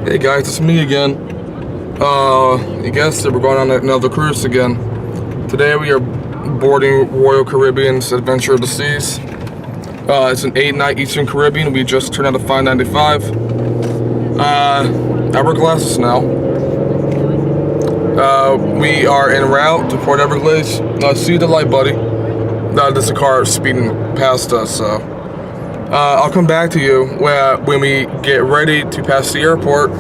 Hey guys, it's me again. You guessed it, we're going on another cruise again. Today we are boarding Royal Caribbean's Adventure of the Seas. It's an 8-night Eastern Caribbean. We just turned out a $5.95. Everglades now. We are en route to Port Everglades. See the light, buddy. There's a car speeding past us, so. I'll come back to you when we get ready to pass the airport.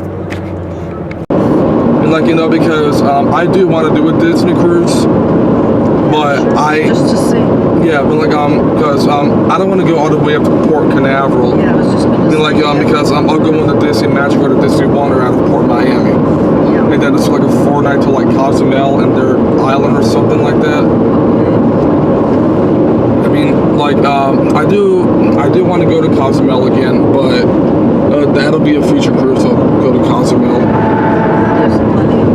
And because I do want to do a Disney cruise, but just to see. Yeah, but because I don't want to go all the way up to Port Canaveral. Yeah, I was just gonna say. Because I'll go on the Disney Magic or the Disney Wonder out of Port Miami. Yeah. And then it's like a 4-night to Cozumel and their island or something like that. I do want to go to Cozumel again, but that'll be a future cruise. I'll go to Cozumel. There's plenty of.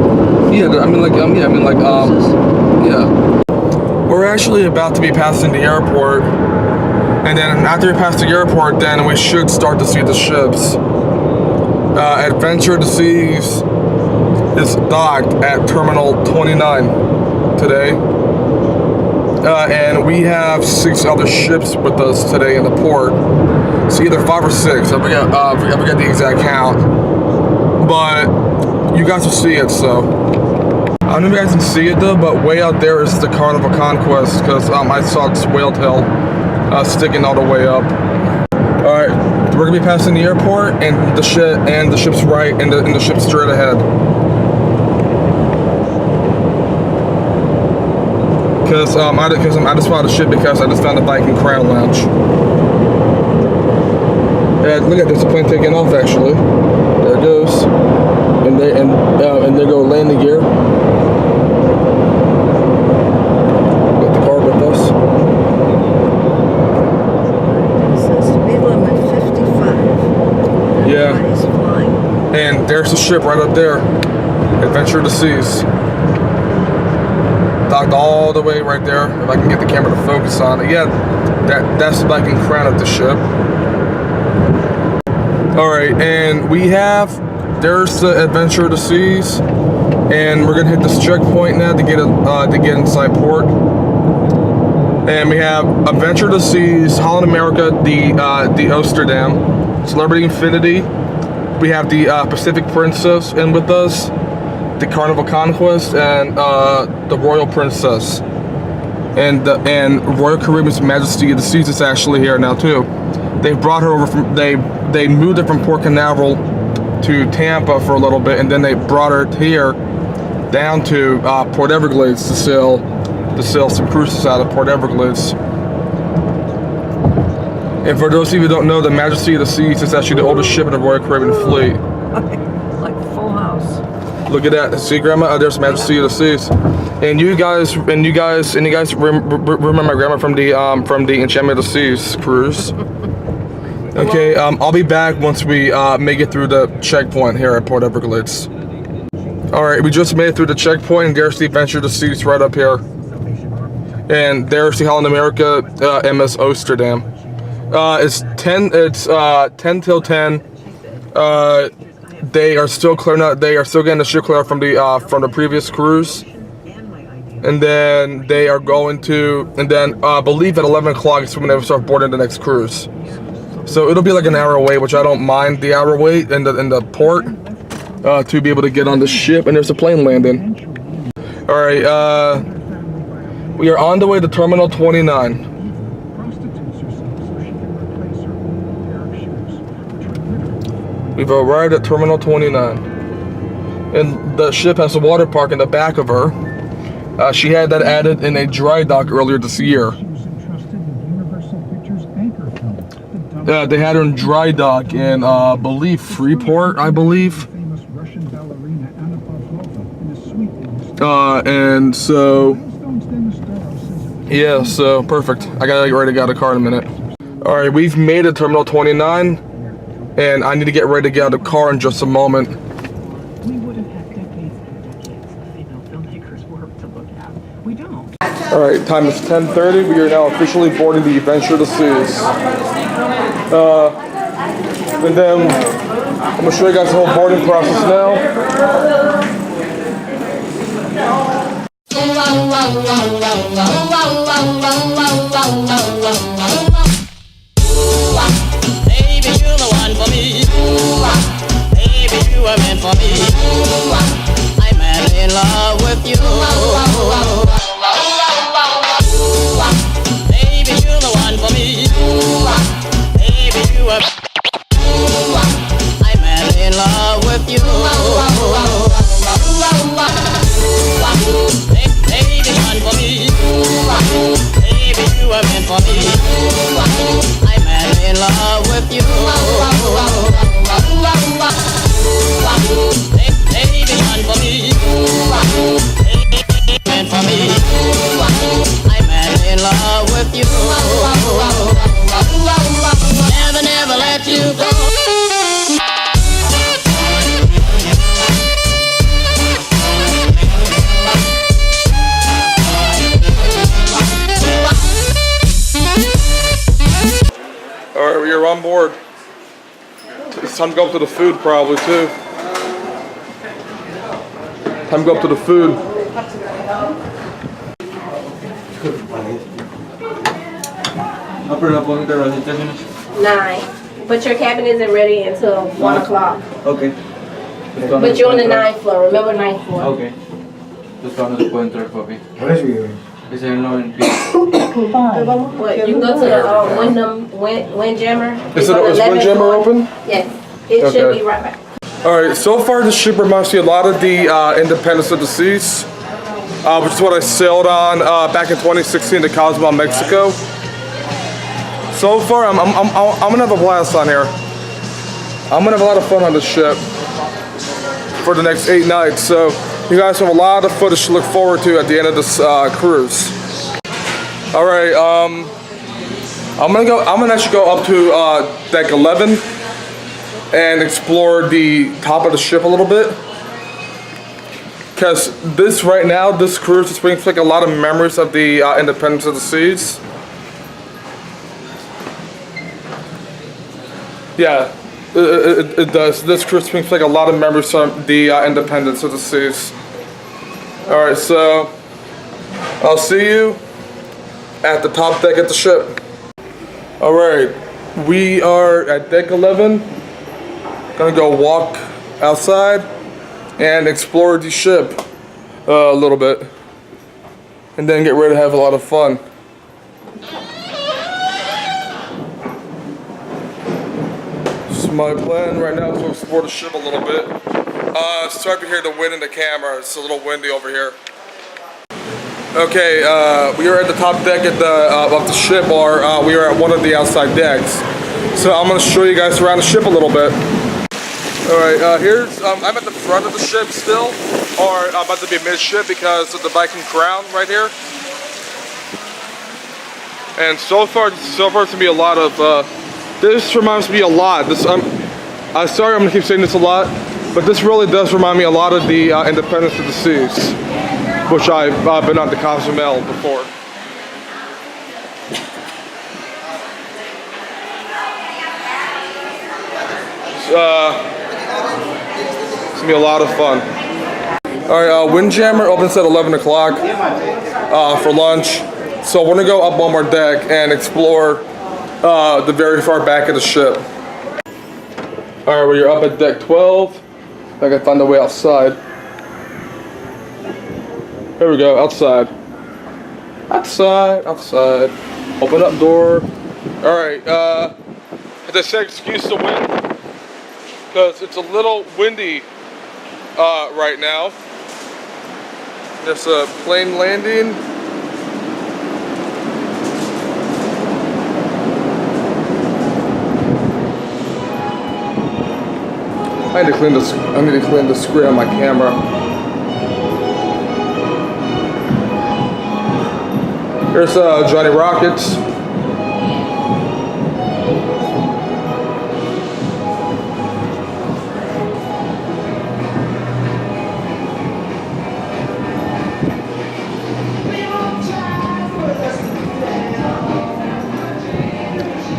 Yeah. We're actually about to be passing the airport, and then after we pass the airport, then we should start to see the ships. Adventure of the Seas is docked at Terminal 29 today. And we have 6 other ships with us today in the port. It's either 5 or 6. I forget the exact count. But you guys will see it, so. I don't know if you guys can see it though, but way out there is the Carnival Conquest, because I saw its whale tail sticking all the way up. Alright, we're gonna be passing the airport and the ship's right and the ship's straight ahead. Because I just spotted a ship because I just found a Viking Crown Lounge. And look at there's a plane taking off actually. There it goes. And there go landing gear. Got the car with us. It says speed limit 55. Yeah. Everybody's flying. And there's the ship right up there. Adventure of the Seas. Docked all the way right there. If I can get the camera to focus on it. Yeah, that's the Viking Crown of the ship. Alright, and there's the Adventure of the Seas. And we're gonna hit this checkpoint now to get inside port. And we have Adventure of the Seas, Holland America, the Amsterdam, Celebrity Infinity. We have the Pacific Princess in with us. The Carnival Conquest and the Royal Princess, and Royal Caribbean's Majesty of the Seas is actually here now too. They brought her over from they moved her from Port Canaveral to Tampa for a little bit, and then they brought her here down to Port Everglades to sail some cruises out of Port Everglades. And for those of you who don't know, the Majesty of the Seas is actually the oldest ship in the Royal Caribbean fleet. Like Full House. Look at that. See, Grandma? There's Majesty of the Seas. And you guys remember my grandma from the Enchantment of the Seas cruise. Okay, I'll be back once we make it through the checkpoint here at Port Everglades. Alright, we just made it through the checkpoint, and there's the Adventure of the Seas right up here. And there's the Holland America MS Amsterdam. It's 10 till 10. They are still clearing out. They are still getting the ship clear from the previous cruise, and then they are going to. And then I believe at 11 o'clock is when they start boarding the next cruise. So it'll be like an hour wait, which I don't mind the hour wait in the port to be able to get on the ship. And there's a plane landing. All right, we are on the way to Terminal 29. We've arrived at Terminal 29. And the ship has a water park in the back of her. She had that added in a dry dock earlier this year. They had her in dry dock in, I believe, Freeport, I believe. And so, yeah, so perfect. I gotta get ready to get out of the car in a minute. Alright, we've made it to Terminal 29. And I need to get ready to get out of the car in just a moment. We would have had decades and decades of female filmmakers' work to look at. We don't. Alright, time is 10:30. We are now officially boarding the Adventure of the Seas. And then I'm gonna show you guys the whole boarding process now. Baby, you're the one for me. Baby, you were meant for me. I'm madly in love with you. Baby, you're the one for me. Baby, you were. I'm madly in love with you. Baby, one for me. Baby, you were meant for me. I'm madly in love with you. Baby, one for me. Baby, meant for me. I'm madly in love with you. Never, never let you go. Alright, we're on board. It's time to go up to the food probably too. Time to go up to the food. Nine. But your cabin isn't ready until 1 o'clock. Okay. But you're on the 9th floor. Remember 9th floor. Okay. Just found the pointer, papi. Kasi yun lang yung What, you can go to the Windjammer. Is on the 11th Windjammer floor. open? Yes. It should Okay. be right back. Alright, so far this ship reminds me a lot of the Independence of the Seas, which is what I sailed on back in 2016 to Cozumel, Mexico. So far, I'm gonna have a blast on here. I'm gonna have a lot of fun on this ship for the next 8 nights. So you guys have a lot of footage to look forward to at the end of this cruise. All right, I'm gonna actually go up to deck 11 and explore the top of the ship a little bit. Because this cruise just brings like a lot of memories of the Independence of the Seas. Yeah, it does. This cruise brings like a lot of memories from the Independence of the Seas. Alright, so I'll see you at the top deck of the ship. Alright, we are at deck 11. Gonna go walk outside and explore the ship a little bit. And then get ready to have a lot of fun. My plan right now is to explore the ship a little bit. Sorry if you hear the wind in the camera. It's a little windy over here. Okay, we are at the top deck of the ship, or we are at one of the outside decks. So I'm going to show you guys around the ship a little bit. All right, I'm at the front of the ship still, or I'm about to be midship because of the Viking Crown right here. And so far it's going to be a lot of. This reminds me a lot. I'm sorry I'm gonna keep saying this a lot, but this really does remind me a lot of the Independence of the Seas, which I've been on to Cozumel before. It's gonna be a lot of fun. All right, Windjammer opens at 11 o'clock for lunch, so we're gonna go up one more deck and explore the very far back of the ship. Alright, well, you're up at deck 12. I gotta find a way outside. Here we go, outside. Outside. Open up door. Alright, as I said, excuse the wind, because it's a little windy right now. There's a plane landing. I need to clean the screen on my camera. Here's Johnny Rockets.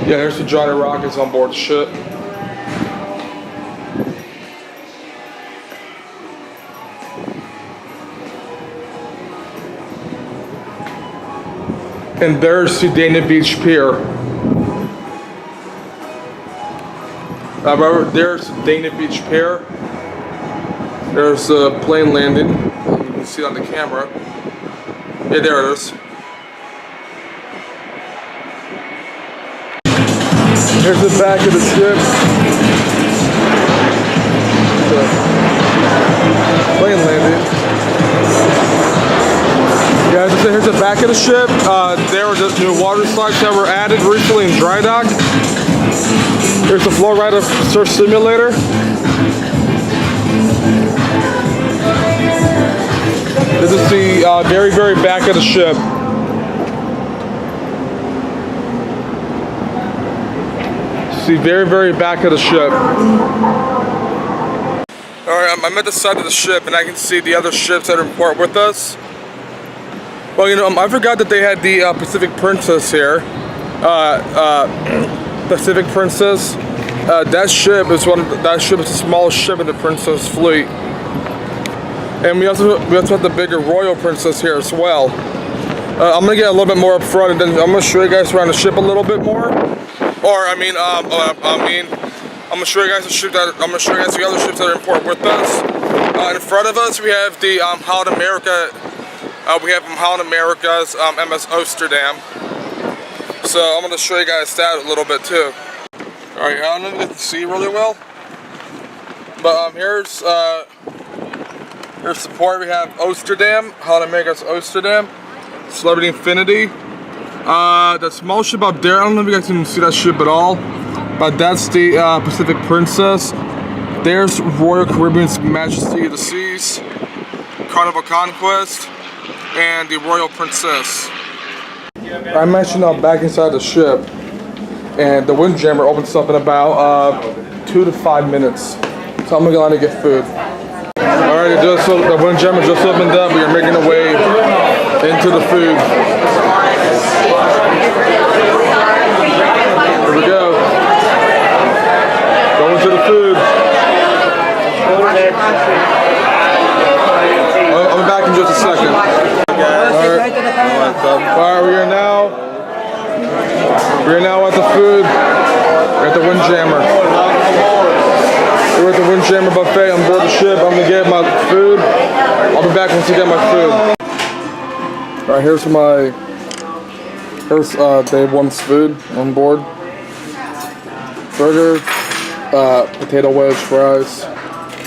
Yeah, here's the Johnny Rockets on board the ship. And there's the Dana Beach Pier. There's Dana Beach Pier. There's a plane landing. You can see it on the camera. Yeah, there it is. Here's the back of the ship. The plane landing. Yeah, here's the back of the ship. There were just new water slides that were added recently in dry dock. Here's the Florida Surf Simulator. This is the very, very back of the ship. The very, very back of the ship. Alright, I'm at the side of the ship and I can see the other ships that are in port with us. Well, you know, I forgot that they had the Pacific Princess here. Pacific Princess. That ship is the smallest ship in the Princess fleet. And we also have the bigger Royal Princess here as well. I'm gonna get a little bit more up front and then I'm gonna show you guys around the ship a little bit more. I'm gonna show you guys the ship I'm gonna show you guys the other ships that are in port with us. In front of us we have the Holland America. We have Holland America's MS Amsterdam. So I'm gonna show you guys that a little bit too. All right, I don't know if you can see really well, but here's the port. We have Amsterdam, Holland America's Amsterdam, Celebrity Infinity. The small ship up there, I don't know if you guys can see that ship at all, but that's the Pacific Princess. There's Royal Caribbean's Majesty of the Seas, Carnival Conquest, and the Royal Princess. I'm actually now back inside the ship, and the Windjammer opens up in about 2 to 5 minutes. So I'm gonna go out and get food. Alright, the Windjammer just opened up. We are making our way into the food. Here we go. Going to the food. I'll be back in just a second. Alright, we are now at the food. We're at the Windjammer. We're at the Windjammer buffet on board the ship. I'm gonna get my food. I'll be back once I get my food. Alright, here's day one's food on board. Burger, potato wedge, fries,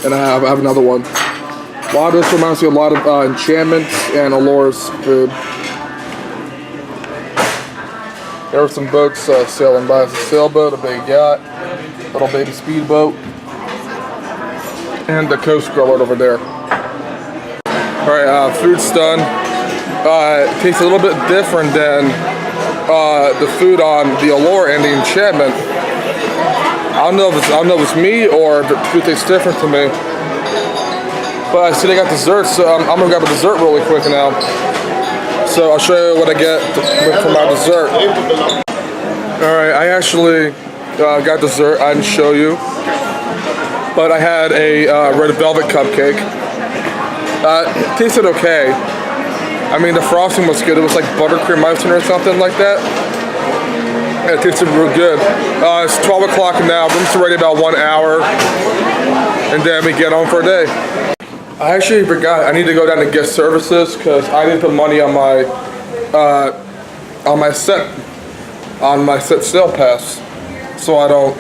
and I have another one. A lot of this reminds me a lot of Enchantment's and Allure's food. There were some boats sailing by. It's a sailboat, a big yacht, little baby speedboat, and the Coast Guard over there. Alright, food's done. It tastes a little bit different than the food on the Allure and the Enchantment. I don't know if it's me or the food tastes different to me. But I see they got desserts, so I'm gonna grab a dessert really quick now. So I'll show you what I get for my dessert. Alright, I actually got dessert. I didn't show you. But I had a red velvet cupcake. It tasted okay. I mean, the frosting was good. It was like buttercream icing or something like that. And it tasted real good. It's 12 o'clock now. Room's ready about 1 hour. And then we get home for a day. I actually forgot. I need to go down to guest services because I didn't put money on my set sale pass, so I don't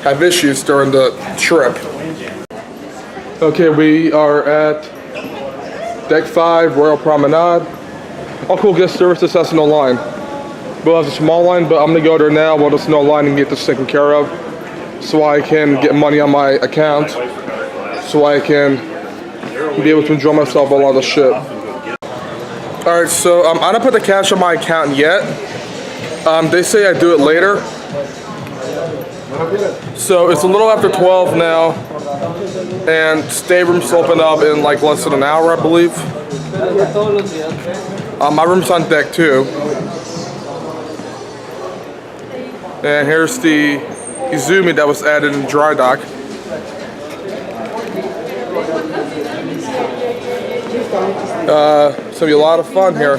have issues during the trip. Okay, we are at Deck 5, Royal Promenade. All cool guest services has no line. We'll have a small line, but I'm gonna go there now. We'll just no line and get this taken care of, so I can get money on my account, so I can be able to enjoy myself while on the ship. Alright, so I don't put the cash on my account yet. They say I do it later. So it's a little after 12 now, and staterooms open up in like less than an hour, I believe. My room's on deck 2. And here's the Izumi that was added in dry dock. It's gonna be a lot of fun here.